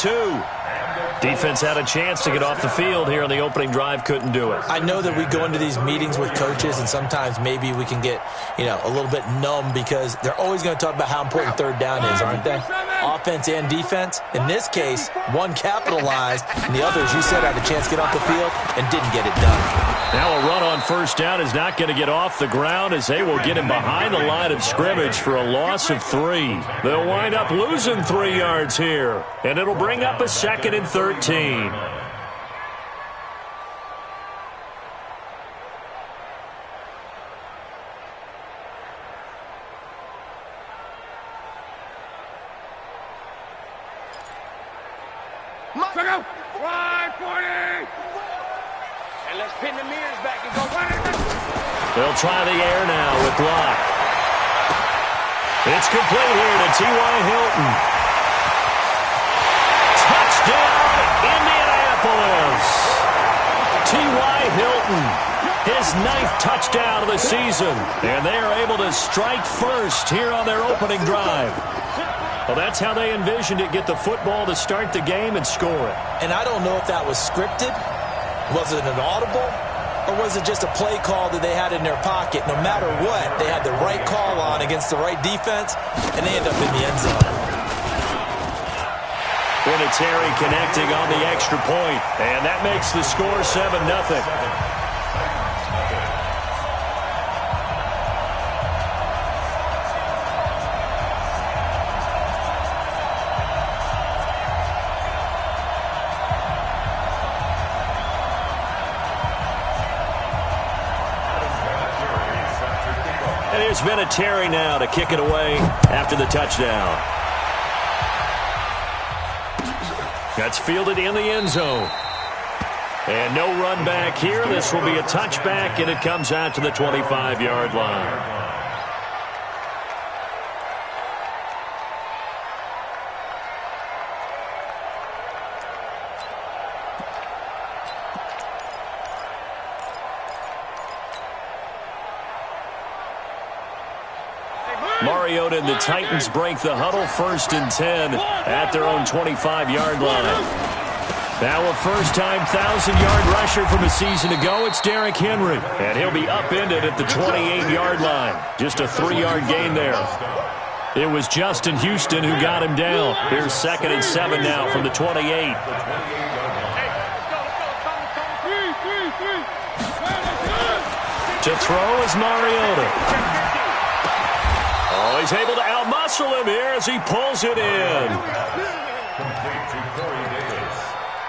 2. Defense had a chance to get off the field here on the opening drive, couldn't do it. I know that we go into these meetings with coaches, and sometimes maybe we can get, a little bit numb because they're always going to talk about how important third down is, aren't they? Offense and defense. In this case, one capitalized, and the other, as you said, had a chance to get off the field and didn't get it done. Now a run on first down is not going to get off the ground as they will get him behind the line of scrimmage for a loss of 3. They'll wind up losing 3 yards here, and it'll bring up a 2nd and 13. They'll try the air now with Locke. It's complete here to T.Y. Hilton. Touchdown, Indianapolis. T.Y. Hilton, his 9th touchdown of the season. And they are able to strike first here on their opening drive. Well, that's how they envisioned it, get the football to start the game and score it. And I don't know if that was scripted. Was it an audible? Or was it just a play call that they had in their pocket? No matter what, they had the right call on against the right defense, and they end up in the end zone. Vinatieri connecting on the extra point, and that makes the score 7-0. Here's Vinatieri now to kick it away after the touchdown. That's fielded in the end zone. And no run back here. This will be a touchback, and it comes out to the 25-yard line. Mariota and the Titans break the huddle, 1st and 10 at their own 25-yard line. Now a first-time 1,000-yard rusher from a season ago. It's Derrick Henry, and he'll be upended at the 28-yard line. Just a 3-yard gain there. It was Justin Houston who got him down. Here's 2nd and 7 now from the 28. To throw is Mariota. Oh, he's able to outmuscle him here as he pulls it in.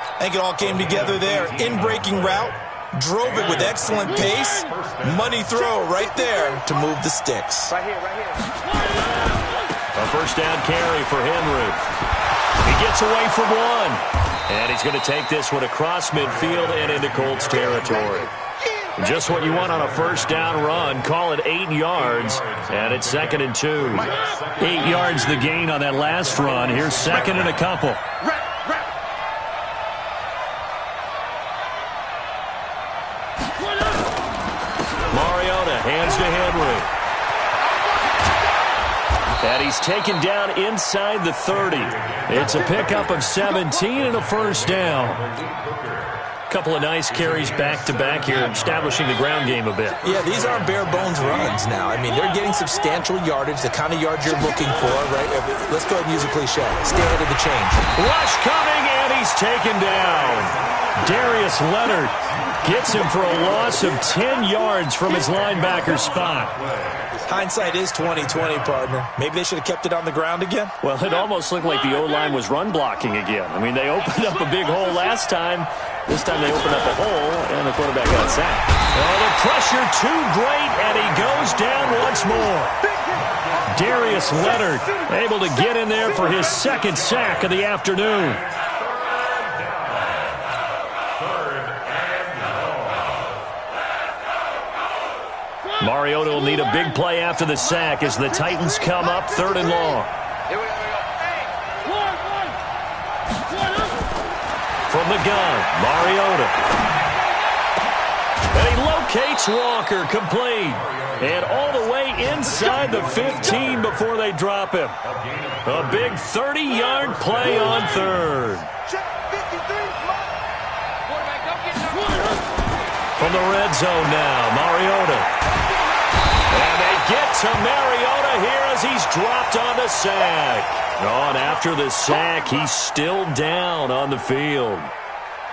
I think it all came together there. In-breaking route, drove it with excellent pace. Money throw right there to move the sticks. A first down carry for Henry. He gets away from one. And he's going to take this one across midfield and into Colts territory. Just what you want on a first down run. Call it 8 yards, and it's 2nd and 2. 8 yards the gain on that last run. Here's 2nd and a couple. Mariota hands to Henry. And he's taken down inside the 30. It's a pickup of 17 and a first down. Couple of nice carries back-to-back here, establishing the ground game a bit. Yeah, these aren't bare-bones runs now. I mean, they're getting substantial yardage, the kind of yards you're looking for, right? Let's go ahead and use a cliche. Stay ahead of the change. Rush coming, and he's taken down. Darius Leonard gets him for a loss of 10 yards from his linebacker spot. Hindsight is 20/20, partner. Maybe they should have kept it on the ground again. Well, it almost looked like the O-line was run blocking again. I mean, they opened up a big hole last time. This time they opened up a hole, and the quarterback got sacked. Oh, the pressure too great, and he goes down once more. Darius Leonard able to get in there for his 2nd sack of the afternoon. Mariota will need a big play after the sack as the Titans come up 3rd and long. From the gun, Mariota. And he locates Walker, complete. And all the way inside the 15 before they drop him. A big 30-yard play on third. From the red zone now, Mariota. And they get to Mariota here as he's dropped on the sack. On after the sack, he's still down on the field.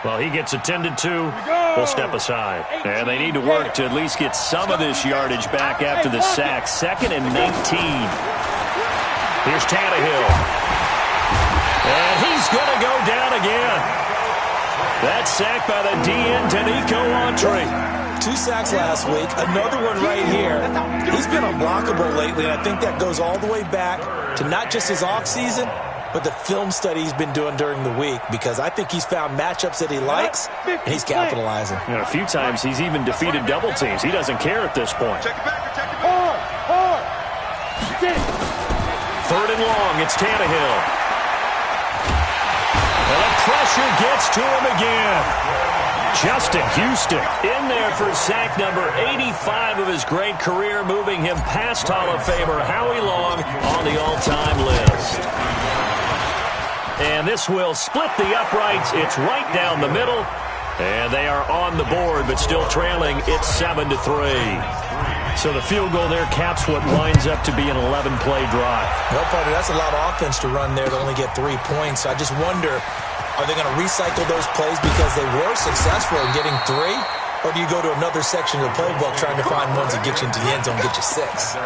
Well, he gets attended to. We'll step aside. And they need to work to at least get some of this yardage back after the sack. 2nd and 19. Here's Tannehill. And he's going to go down again. That sack by the DN, Danico Autry. 2 sacks last week, another one right here. He's been unblockable lately, and I think that goes all the way back to not just his offseason, but the film study he's been doing during the week, because I think he's found matchups that he likes, and he's capitalizing. You know, a few times he's even defeated double teams. He doesn't care at this point. 3rd and long, it's Tannehill. And the pressure gets to him again. Justin Houston in there for sack number 85 of his great career, moving him past Hall of Famer Howie Long on the all-time list. And this will split the uprights. It's right down the middle. And they are on the board, but still trailing. It's 7-3. So the field goal there caps what winds up to be an 11-play drive. Well, partner, that's a lot of offense to run there to only get 3 points. I just wonder, are they going to recycle those plays because they were successful in getting 3? Or do you go to another section of the playbook trying to find ones that get you into the end zone and get you 6?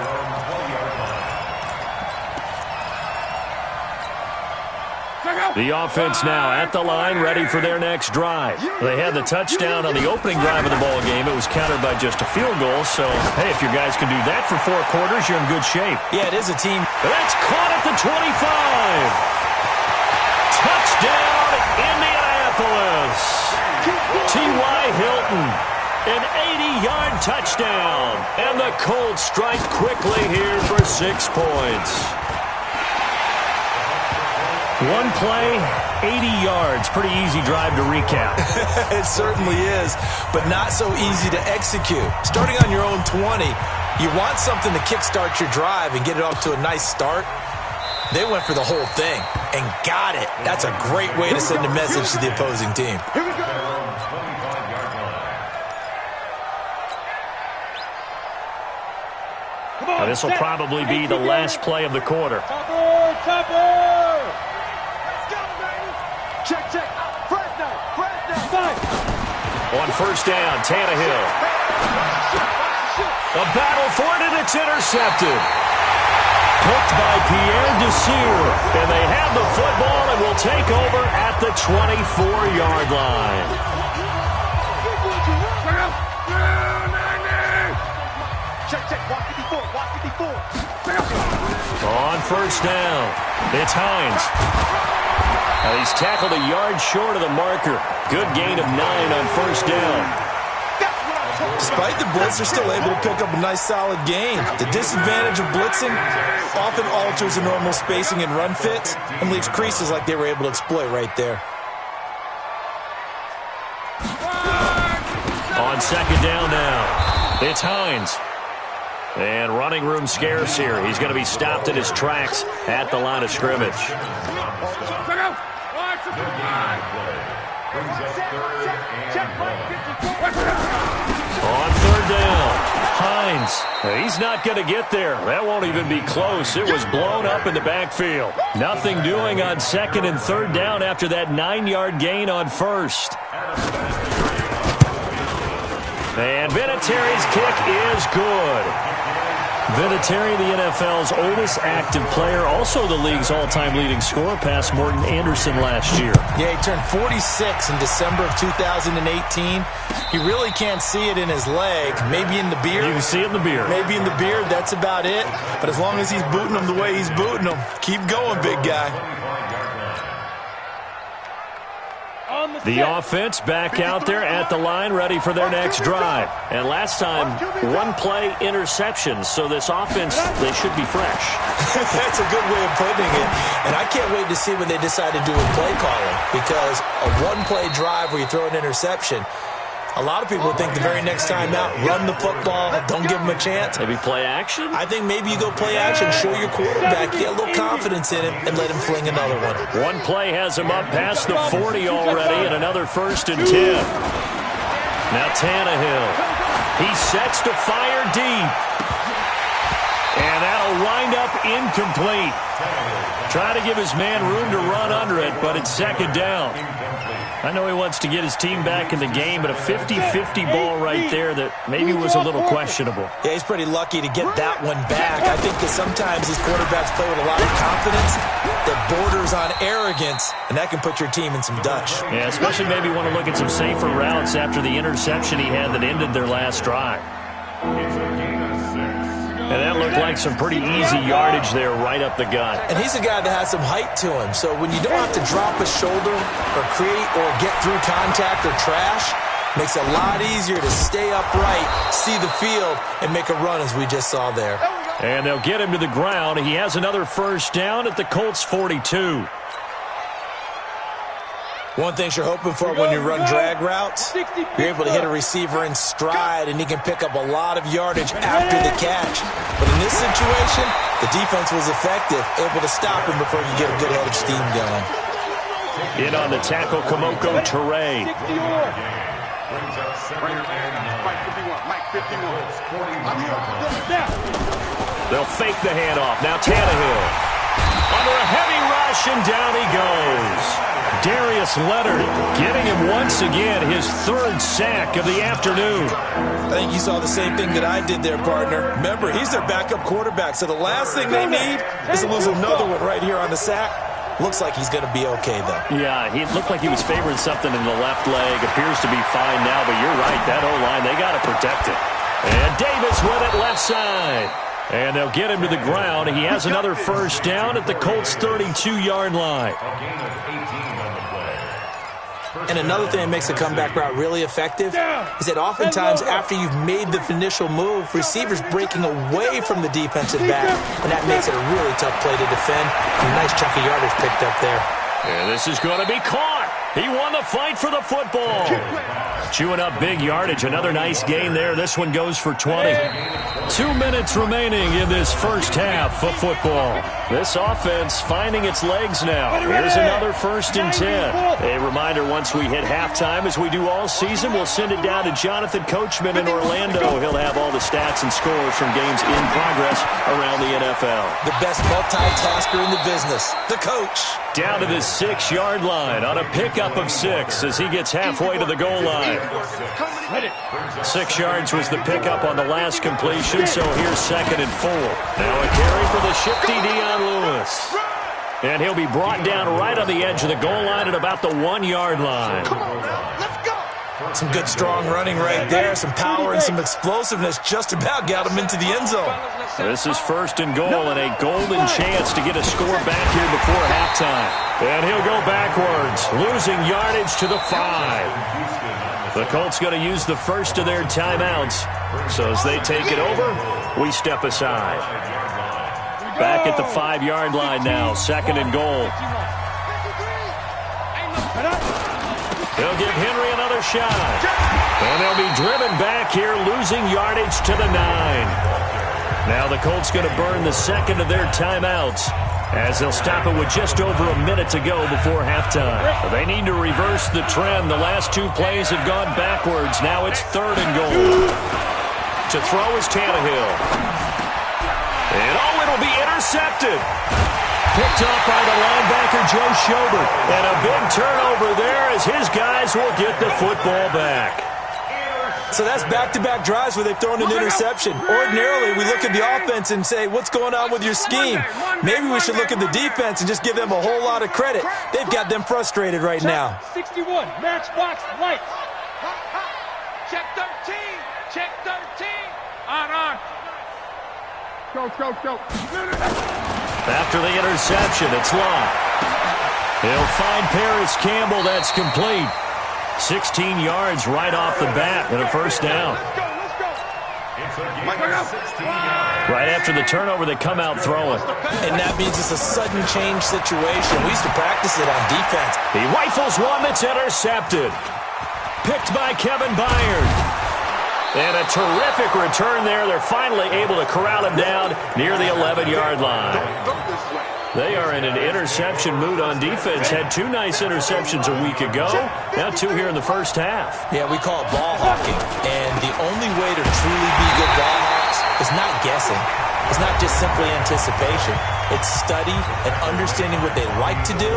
The offense now at the line, ready for their next drive. They had the touchdown on the opening drive of the ball game. It was countered by just a field goal. So, hey, if your guys can do that for 4 quarters, you're in good shape. Yeah, it is a team. That's caught at the 25. Touchdown, Indianapolis. T.Y. Hilton, an 80-yard touchdown. And the Colts strike quickly here for 6 points. 1 play, 80 yards. Pretty easy drive to recap. It certainly is, but not so easy to execute. Starting on your own 20, you want something to kickstart your drive and get it off to a nice start. They went for the whole thing and got it. That's a great way to send a message to the opposing team. Now, this will probably be the last play of the quarter. On 1st down, Tannehill. A battle for it, and it's intercepted. Picked by Pierre Desir. And they have the football and will take over at the 24-yard line. On 1st down, it's Hines. Now he's tackled a yard short of the marker. Good gain of 9 on 1st down. Despite the blitz, they're still able to pick up a nice solid gain. The disadvantage of blitzing often alters the normal spacing and run fits and leaves creases like they were able to exploit right there. On 2nd down now, it's Hines. And running room scarce here. He's going to be stopped in his tracks at the line of scrimmage. On 3rd down, Hines. He's not going to get there. That won't even be close. It was blown up in the backfield. Nothing doing on 2nd and 3rd down after that 9-yard gain on 1st. And Vinatieri's kick is good. Vinatieri, the NFL's oldest active player, also the league's all-time leading scorer, past Morton Anderson last year. Yeah, he turned 46 in December of 2018. He really can't see it in his leg. Maybe in the beard. You can see it in the beard. Maybe in the beard, that's about it. But as long as he's booting him the way he's booting him, keep going, big guy. The offense back out there at the line, ready for their next drive. And last time, 1-play interceptions. So this offense, they should be fresh. That's a good way of putting it. And I can't wait to see what they decide to do with play calling. Because a 1-play drive where you throw an interception, A lot of people think the very next time out, run the football, don't give them a chance. Maybe play action? I think maybe you go play action, show your quarterback, get a little confidence in him, and let him fling another one. One play has him up past the 40 already, and another 1st and 10. Now Tannehill. He sets to fire deep. And that'll wind up incomplete. Trying to give his man room to run under it, but it's 2nd down. I know he wants to get his team back in the game, but a 50-50 ball right there that maybe was a little questionable. Yeah, he's pretty lucky to get that one back. I think that sometimes these quarterbacks play with a lot of confidence that borders on arrogance, and that can put your team in some Dutch. Yeah, especially maybe want to look at some safer routes after the interception he had that ended their last drive. And that looked like some pretty easy yardage there right up the gut. And he's a guy that has some height to him. So when you don't have to drop a shoulder or create or get through contact or trash, makes it a lot easier to stay upright, see the field, and make a run as we just saw there. And they'll get him to the ground. He has another 1st down at the Colts 42. One thing you're hoping for when you run drag routes, you're able to hit a receiver in stride, and he can pick up a lot of yardage after the catch. But in this situation, the defense was effective, able to stop him before you get a good head of steam going. In on the tackle, Kamoko Toure. They'll fake the handoff. Now Tannehill. Under a heavy rush, and down he goes. Darius Leonard getting him once again his 3rd sack of the afternoon. I think you saw the same thing that I did there, partner. Remember, he's their backup quarterback, so the last thing they need is to lose another one right here on the sack. Looks like he's going to be okay, though. Yeah, he looked like he was favoring something in the left leg. Appears to be fine now, but you're right. That O-line, they got to protect it. And Davis with it left side. And they'll get him to the ground. He has another 1st down at the Colts 32-yard line. And another thing that makes a comeback route really effective is that oftentimes after you've made the initial move, receivers breaking away from the defensive back, and that makes it a really tough play to defend. And a nice chunk of yardage picked up there. And this is going to be caught. He won the fight for the football. Chewing up big yardage. Another nice gain there. This one goes for 20. 2 minutes remaining in this 1st half of football. This offense finding its legs now. Here's another 1st and 10. A reminder, once we hit halftime, as we do all season, we'll send it down to Jonathan Coachman in Orlando. He'll have all the stats and scores from games in progress around the NFL. The best multitasker in the business, the coach. Down to the 6-yard line on a pickup of 6 as he gets halfway to the goal line. 6 yards was the pickup on the last completion, so here's 2nd and 4. Now a carry for the shifty Dion Lewis. And he'll be brought down right on the edge of the goal line at about the 1-yard line. Some good strong running right there, some power and some explosiveness just about got him into the end zone. This is 1st and goal and a golden chance to get a score back here before halftime. And he'll go backwards, losing yardage to the 5. The Colts going to use the first of their timeouts. So as they take it over, we step aside. Back at the 5-yard line now, 2nd and goal. They'll give Henry another shot. And they'll be driven back here, losing yardage to the 9. Now the Colts going to burn the 2nd of their timeouts as they'll stop it with just over a minute to go before halftime. They need to reverse the trend. The last 2 plays have gone backwards. Now it's 3rd and goal. To throw is Tannehill. And it'll be intercepted. Picked up by the linebacker, Joe Schobert. And a big turnover there as his guys will get the football back. So that's back-to-back drives where they've thrown an interception. Ordinarily, we look at the offense and say, what's going on with your scheme? Maybe we should look at the defense and just give them a whole lot of credit. They've got them frustrated right now. 61, matchbox, lights. Check 13, check 13. On. Go. After the interception, it's locked. He'll find Paris Campbell. That's complete. 16 yards right off the bat and a 1st down. Right after the turnover, they come out throwing. And that means it's a sudden change situation. We used to practice it on defense. He rifles one that's intercepted. picked by Kevin Byard. And a terrific return there. They're finally able to corral him down near the 11-yard line. They are in an interception mood on defense. Had 2 nice interceptions a week ago. Now 2 here in the first half. Yeah, we call it ball hawking. And the only way to truly be good ball hawks is not guessing. It's not just simply anticipation. It's study and understanding what they like to do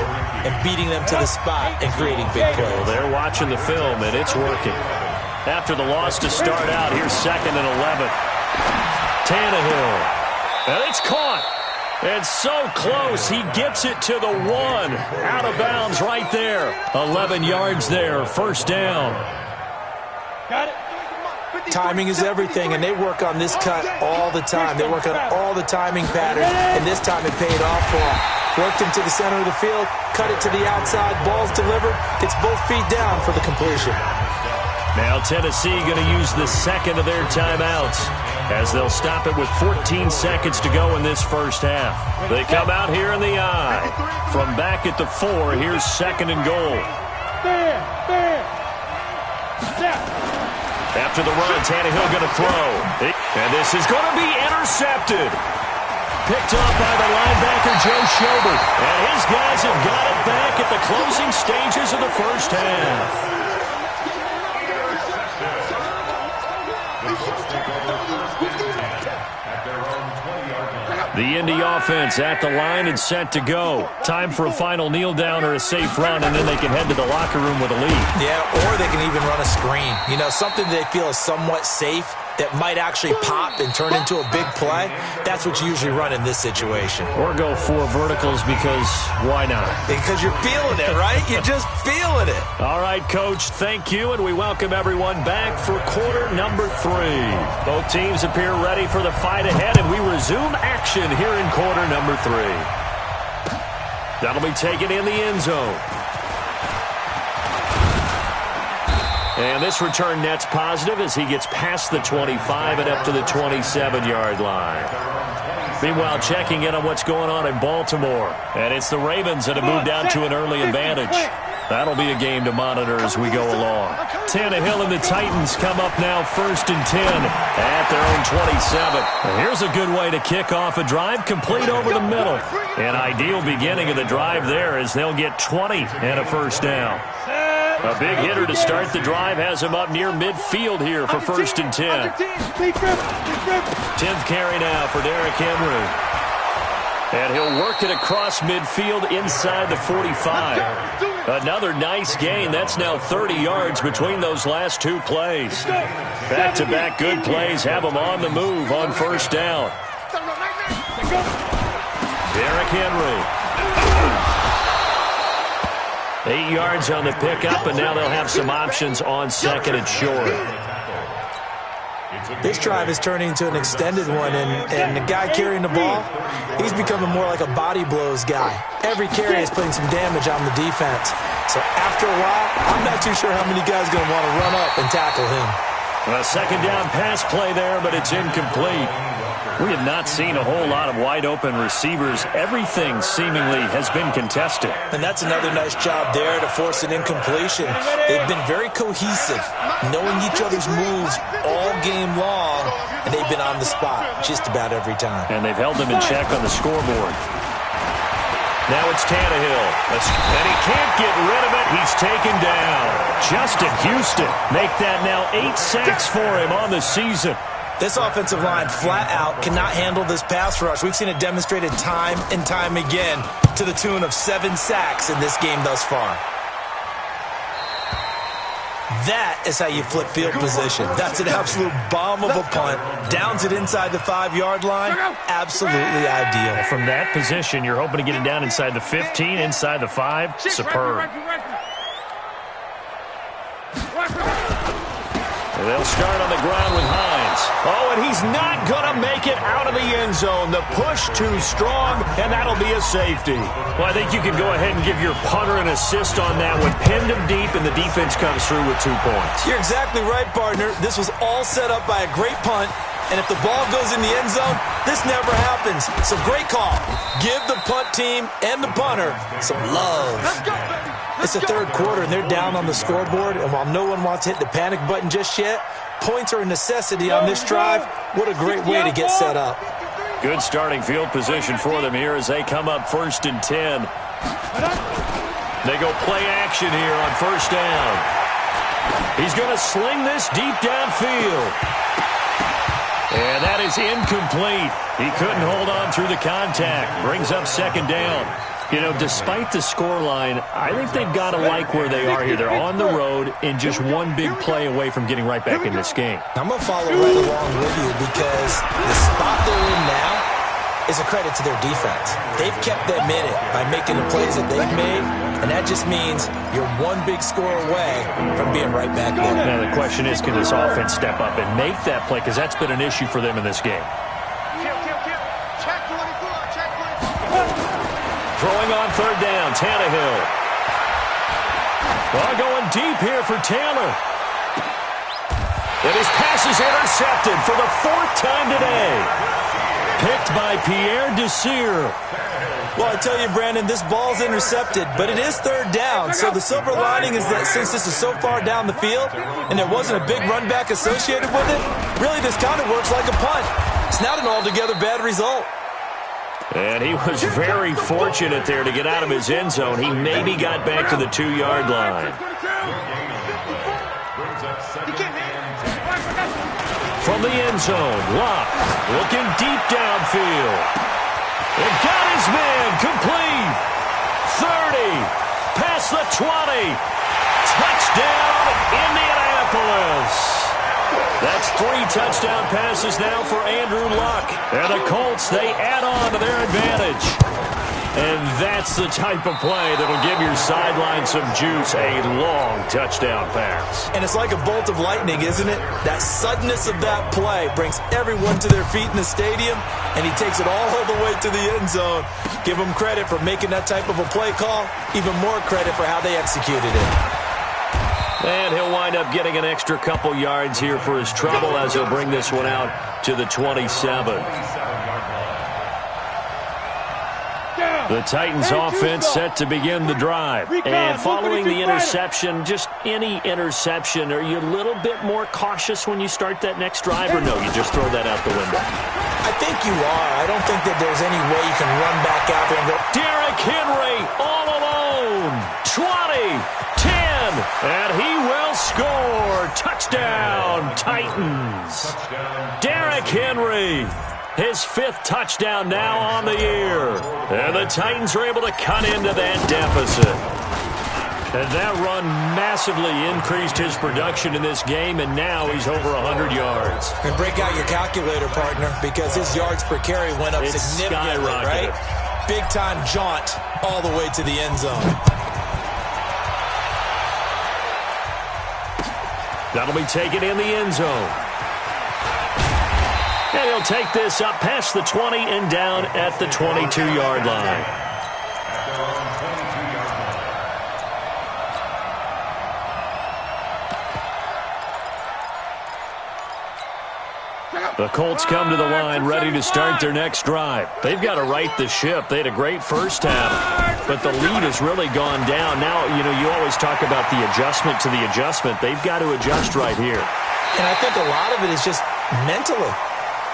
and beating them to the spot and creating big plays. Well, they're watching the film, and it's working. After the loss to start out, here's 2nd and 11. Tannehill. And it's caught. And so close, he gets it to the 1. Out of bounds right there. 11 yards there, first down. Got it. Timing is everything, and they work on this cut all the time. They work on all the timing patterns, and this time it paid off for them. Worked him to the center of the field, cut it to the outside, ball's delivered, gets both feet down for the completion. Now Tennessee going to use the second of their timeouts as they'll stop it with 14 seconds to go in this first half. They come out here in the I. From back at the 4, here's 2nd and goal. After the run, Tannehill going to throw. And this is going to be intercepted. Picked up by the linebacker, Joe Schobert. And his guys have got it back at the closing stages of the first half. The Indy offense at the line and set to go. Time for a final kneel down or a safe run, and then they can head to the locker room with a lead. Yeah, or they can even run a screen. You know, something they feel is somewhat safe that might actually pop and turn into a big play. That's what you usually run in this situation. Or go 4 verticals because why not? Because you're feeling it, right? You're just feeling it. All right, Coach, thank you, and we welcome everyone back for quarter number 3. Both teams appear ready for the fight ahead, and we resume action here in quarter number 3. That'll be taken in the end zone. And this return net's positive as he gets past the 25 and up to the 27-yard line. Meanwhile, checking in on what's going on in Baltimore. And it's the Ravens that have moved out to an early advantage. That'll be a game to monitor as we go along. Tannehill and the Titans come up now 1st and 10 at their own 27. And here's a good way to kick off a drive complete over the middle. An ideal beginning of the drive there as they'll get 20 and a first down. A big hitter to start the drive has him up near midfield here for 1st and 10. 10th carry now for Derrick Henry. And he'll work it across midfield inside the 45. Another nice gain. That's now 30 yards between those last 2 plays. Back-to-back good plays have him on the move on 1st down. Derrick Henry. 8 yards on the pickup, and now they'll have some options on 2nd and short. This drive is turning into an extended one, and the guy carrying the ball, he's becoming more like a body blows guy. Every carry is putting some damage on the defense. So after a while, I'm not too sure how many guys are going to want to run up and tackle him. A 2nd down pass play there, but it's incomplete. We have not seen a whole lot of wide-open receivers. Everything seemingly has been contested. And that's another nice job there to force an incompletion. They've been very cohesive, knowing each other's moves all game long, and they've been on the spot just about every time. And they've held them in check on the scoreboard. Now it's Tannehill. And he can't get rid of it. He's taken down. Justin Houston make that now 8 sacks for him on the season. This offensive line flat out cannot handle this pass rush. We've seen it demonstrated time and time again to the tune of 7 sacks in this game thus far. That is how you flip field position. That's an absolute bomb of a punt. Downs it inside the 5-yard line. Absolutely ideal. From that position, you're hoping to get it down inside the 15, inside the 5. Superb. They'll start on the ground with Hines. Oh, and he's not going to make it out of the end zone. The push too strong, and that'll be a safety. Well, I think you can go ahead and give your punter an assist on that one. Pinned him deep, and the defense comes through with 2 points. You're exactly right, partner. This was all set up by a great punt, and if the ball goes in the end zone, this never happens. So great call. Give the punt team and the punter some love. Let's go, baby. It's the third quarter, and they're down on the scoreboard, and while no one wants to hit the panic button just yet, points are a necessity on this drive. What a great way to get set up. Good starting field position for them here as they come up 1st and 10. They go play action here on 1st down. He's going to sling this deep downfield. And that is incomplete. He couldn't hold on through the contact. Brings up 2nd down. You know, despite the scoreline, I think they've got to like where they are here. They're on the road and just one big play away from getting right back in this game. I'm going to follow right along with you because the spot they're in now is a credit to their defense. They've kept them in it by making the plays that they've made, and that just means you're one big score away from being right back there. Now, the question is, can this offense step up and make that play? Because that's been an issue for them in this game. Throwing on 3rd down, Tannehill. Well, going deep here for Taylor. And his pass is intercepted for the 4th time today. Picked by Pierre Desir. Well, I tell you, Brandon, this ball's intercepted, but it is 3rd down. So the silver lining is that since this is so far down the field and there wasn't a big run back associated with it, really this kind of works like a punt. It's not an altogether bad result. And he was very fortunate there to get out of his end zone. He maybe got back to the 2-yard line. From the end zone, Locke looking deep downfield. And got his man complete. 30, past the 20. Touchdown, Indianapolis. That's 3 touchdown passes now for Andrew Luck. And the Colts, they add on to their advantage. And that's the type of play that'll give your sideline some juice, a long touchdown pass. And it's like a bolt of lightning, isn't it? That suddenness of that play brings everyone to their feet in the stadium, and he takes it all the way to the end zone. Give him credit for making that type of a play call, even more credit for how they executed it. And he'll wind up getting an extra couple yards here for his trouble as he'll bring this one out to the 27. The Titans offense set to begin the drive. And following the interception, just any interception, are you a little bit more cautious when you start that next drive, or no, you just throw that out the window? I think you are. I don't think that there's any way you can run back out there and go, Derrick Henry all alone. 20, 10, and he will score. Touchdown, Titans. Derrick Henry. His 5th touchdown now on the year. And the Titans are able to cut into that deficit. And that run massively increased his production in this game, and now he's over 100 yards. And break out your calculator, partner, because his yards per carry went up significantly, right? Big-time jaunt all the way to the end zone. That'll be taken in the end zone. And he'll take this up past the 20 and down at the 22-yard line. The Colts come to the line ready to start their next drive. They've got to right the ship. They had a great first half, but the lead has really gone down. Now, you know, you always talk about the adjustment to the adjustment. They've got to adjust right here. And I think a lot of it is just mentally.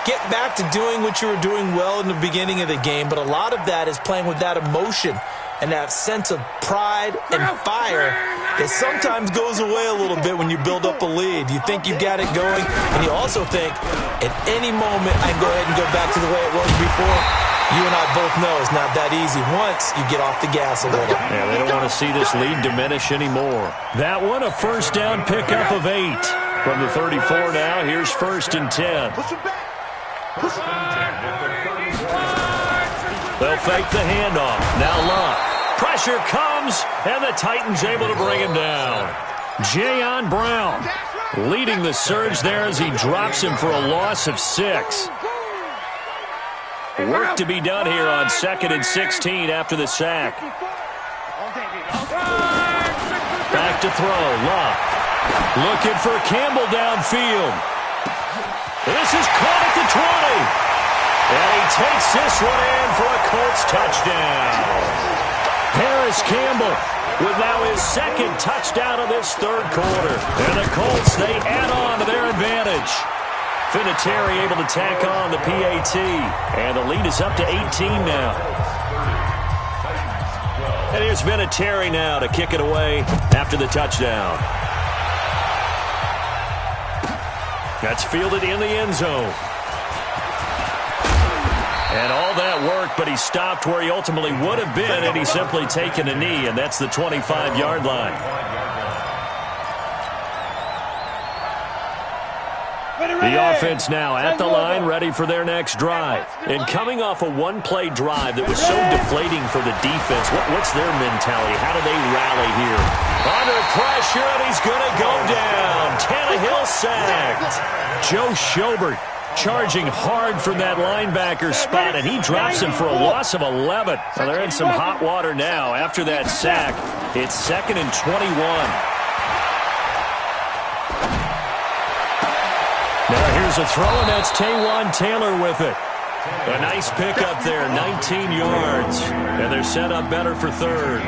Get back to doing what you were doing well in the beginning of the game, but a lot of that is playing with that emotion and that sense of pride and fire that sometimes goes away a little bit when you build up a lead. You think you've got it going, and you also think at any moment I can go ahead and go back to the way it was before. You and I both know it's not that easy once you get off the gas a little. Yeah, they don't want to see this lead diminish anymore. That one, a first down pickup of 8. From the 34 now, here's 1st and 10. They'll fake the handoff. Now Luck. Pressure comes, and the Titans able to bring him down. Jayon Brown leading the surge there as he drops him for a loss of 6. Work to be done here on 2nd and 16 after the sack. Back to throw. Luck looking for Campbell downfield. This is caught at the 20. And he takes this one in for a Colts touchdown. Harris Campbell with now his second touchdown of this third quarter. And the Colts, they add on to their advantage. Vinatieri able to tack on the PAT. And the lead is up to 18 now. And here's Vinatieri now to kick it away after the touchdown. That's fielded in the end zone. And all that work, but he stopped where he ultimately would have been, and he's simply taken a knee, and that's the 25-yard line. The offense now at the line, ready for their next drive. And coming off a one-play drive that was so deflating for the defense, what's their mentality? How do they rally here? Under pressure, and he's going to go down. Tannehill sacked. Joe Schobert charging hard from that linebacker spot, and he drops him for a loss of 11. Well, they're in some hot water now. After that sack, it's 2nd and 21. Now here's a throw, and that's Taywan Taylor with it. A nice pickup there, 19 yards. And they're set up better for third.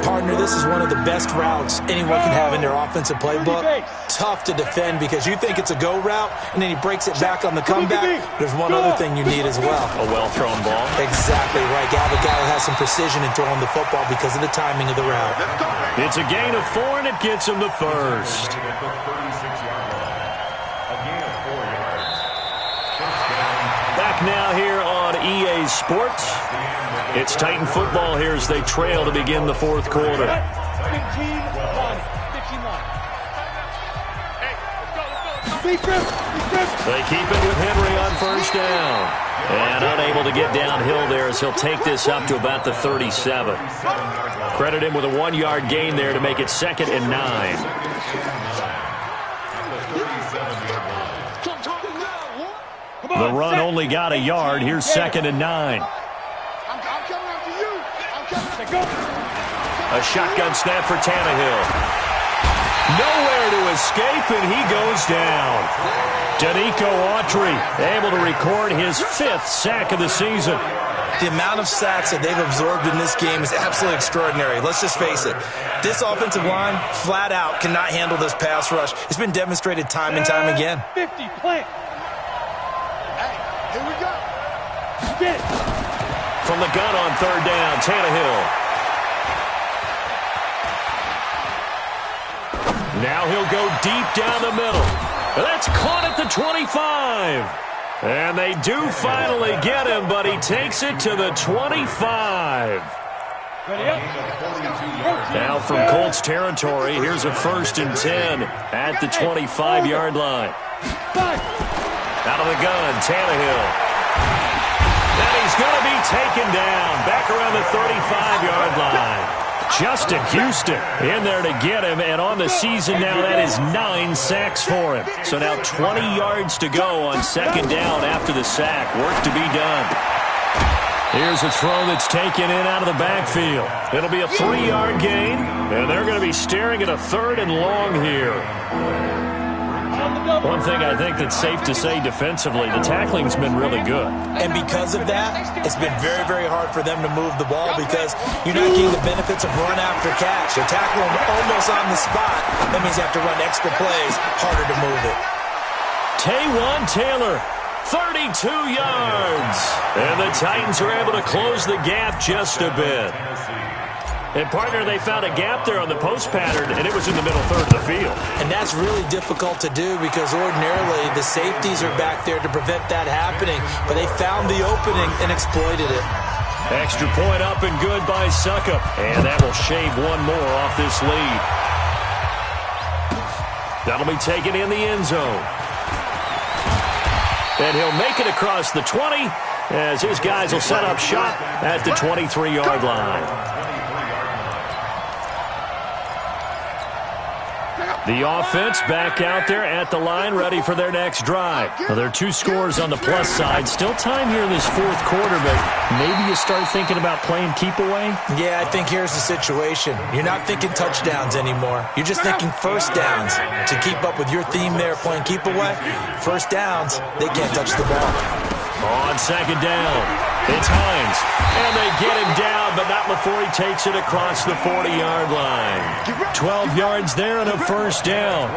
Partner, this is one of the best routes anyone can have in their offensive playbook. Tough to defend because you think it's a go route, and then he breaks it back on the comeback. There's one other thing you need as well. A well-thrown ball. Exactly right. You have a guy who has some precision in throwing the football because of the timing of the route. It's a gain of 4, and it gets him the first. Back now here on EA Sports. It's Titan football here as they trail to begin the fourth quarter. They keep it with Henry on first down. And unable to get downhill there as he'll take this up to about the 37. Credit him with a 1-yard gain there to make it 2nd and 9. The run only got a yard. Here's 2nd and 9. A shotgun snap for Tannehill. Nowhere to escape, and he goes down. Danico Autry able to record his 5th sack of the season. The amount of sacks that they've absorbed in this game is absolutely extraordinary. Let's just face it. This offensive line, flat out, cannot handle this pass rush. It's been demonstrated time and time again. 50, plant. Hey, here we go. Get it. From the gun on third down, Tannehill. Now he'll go deep down the middle. That's caught at the 25. And they do finally get him, but he takes it to the 25. Now from Colts territory, here's a 1st and 10 at the 25-yard line. Out of the gun, Tannehill. And he's going to be taken down back around the 35-yard line. Justin Houston in there to get him, and on the season now, that is 9 sacks for him. So now 20 yards to go on 2nd down after the sack. Work to be done. Here's a throw that's taken in out of the backfield. It'll be a 3-yard gain, and they're going to be staring at a 3rd and long here. One thing I think that's safe to say defensively, the tackling's been really good. And because of that, it's been very, very hard for them to move the ball because you're not getting the benefits of run after catch. They're tackling almost on the spot. That means you have to run extra plays, harder to move it. Taywan Taylor, 32 yards. And the Titans are able to close the gap just a bit. And, partner, they found a gap there on the post pattern, and it was in the middle third of the field. And that's really difficult to do because ordinarily the safeties are back there to prevent that happening. But they found the opening and exploited it. Extra point up and good by Suckup. And that will shave one more off this lead. That'll be taken in the end zone. And he'll make it across the 20 as his guys will set up shop at the 23-yard line. The offense back out there at the line, ready for their next drive. Well, there are 2 scores on the plus side. Still time here in this fourth quarter, but maybe you start thinking about playing keep away? Yeah, I think here's the situation. You're not thinking touchdowns anymore. You're just thinking first downs. To keep up with your theme there, playing keep away, first downs, they can't touch the ball. On 2nd down, It's Hines. And they get him down, but not before he takes it across the 40-yard line. 12 yards there and a first down.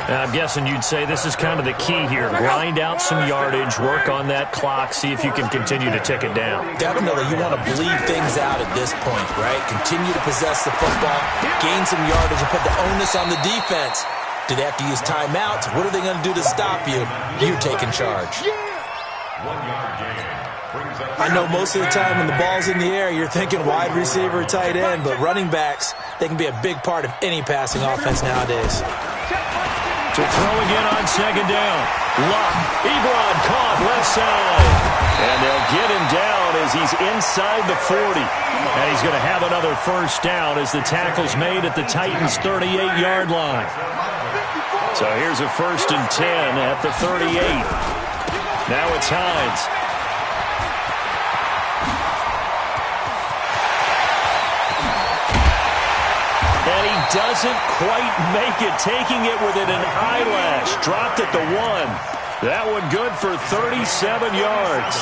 Now, I'm guessing you'd say this is kind of the key here. Grind out some yardage, work on that clock, see if you can continue to tick it down. Definitely, you want to bleed things out at this point, right? Continue to possess the football, gain some yardage, and put the onus on the defense. Do they have to use timeouts? What are they going to do to stop you? You're taking charge. I know most of the time when the ball's in the air, you're thinking wide receiver, tight end, but running backs, they can be a big part of any passing offense nowadays. To throw again on second down. Luck. Ebron caught left side. And they'll get him down as he's inside the 40. And he's going to have another first down as the tackle's made at the Titans' 38-yard line. So here's a 1st and 10 at the 38. Now it's Hines. And he doesn't quite make it, taking it within an eyelash. Dropped at the 1. That one good for 37 yards.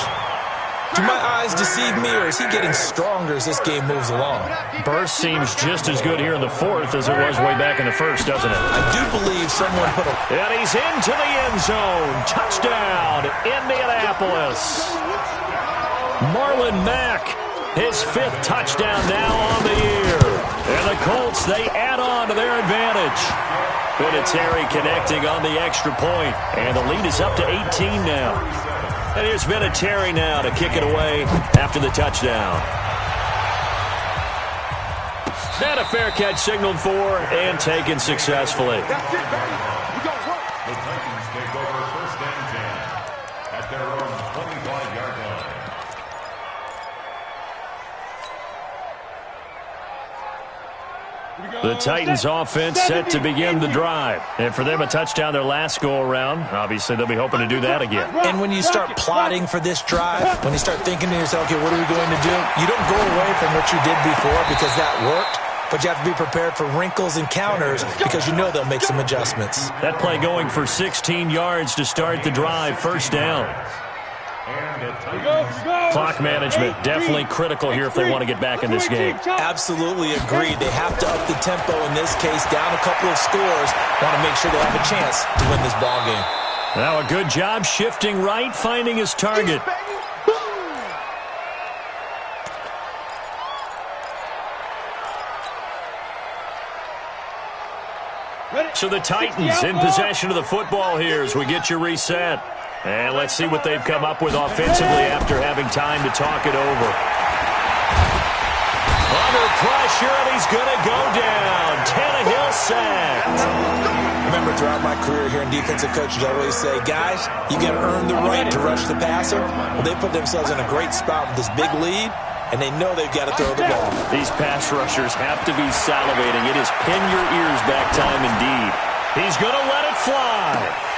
Do my eyes deceive me, or is he getting stronger as this game moves along? Burst seems just as good here in the 4th as it was way back in the 1st, doesn't it? I do believe someone put a... And he's into the end zone. Touchdown, Indianapolis. Marlon Mack, his 5th touchdown now on the year. And the Colts, they add on to their advantage. Vinatieri connecting on the extra point. And the lead is up to 18 now. And here's Vinatieri now to kick it away after the touchdown. And a fair catch signaled for and taken successfully. That's it, baby. We got work. The Titans take over 1st and 10 at their own 25-yard line. The Titans offense set to begin the drive. And for them, a touchdown their last go-around. Obviously, they'll be hoping to do that again. And when you start plotting for this drive, when you start thinking to yourself, okay, what are we going to do? You don't go away from what you did before because that worked, but you have to be prepared for wrinkles and counters because you know they'll make some adjustments. That play going for 16 yards to start the drive. First down. Clock management definitely critical here if they want to get back in this game. Absolutely agreed. They have to up the tempo in this case, down a couple of scores. Want to make sure they have a chance to win this ball game. Now a good job shifting right, finding his target. So the Titans in possession of the football here as we get you reset. And let's see what they've come up with offensively after having time to talk it over. Under pressure, and he's going to go down. Tannehill sacked. Remember, throughout my career here in defensive coaches, I always say, guys, you got to earn the right to rush the passer. Well, they put themselves in a great spot with this big lead, and they know they've got to throw the ball. These pass rushers have to be salivating. It is pin your ears back time indeed. He's going to let it fly.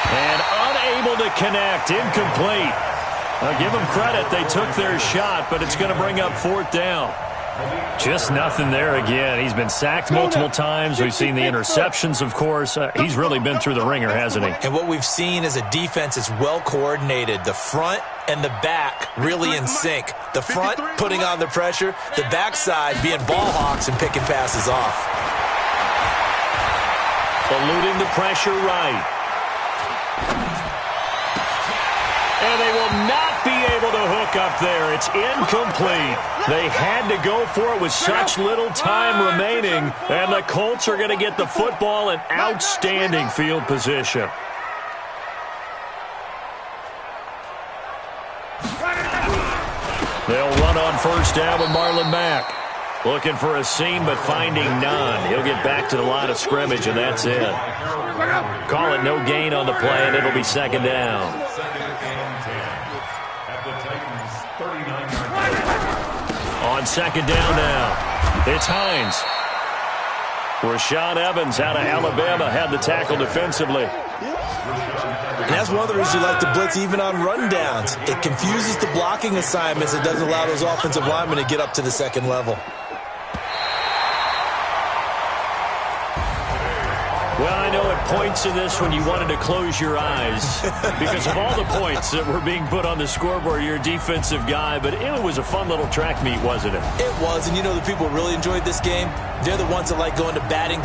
And unable to connect, incomplete. I'll give them credit. They took their shot, but it's going to bring up 4th down. Just nothing there again. He's been sacked multiple times. We've seen the interceptions, of course. He's really been through the ringer, hasn't he? And what we've seen is a defense that's well coordinated. The front and the back really in sync. The front putting on the pressure, the backside being ball hawks and picking passes off. Eluding the pressure right. And they will not be able to hook up there. It's incomplete. They had to go for it with such little time remaining. And the Colts are going to get the football in outstanding field position. They'll run on first down with Marlon Mack. Looking for a seam, but finding none. He'll get back to the line of scrimmage, and that's it. Call it no gain on the play, and it'll be second down. On second down now, it's Hines. Rashaan Evans out of Alabama had the tackle defensively. And that's one of the reasons you like to blitz even on rundowns. It confuses the blocking assignments. It doesn't allow those offensive linemen to get up to the second level. Well, I know it points in this when you wanted to close your eyes because of all the points that were being put on the scoreboard. You're a defensive guy, but it was a fun little track meet, wasn't it? It was, and you know the people who really enjoyed this game? They're the ones that like going to batting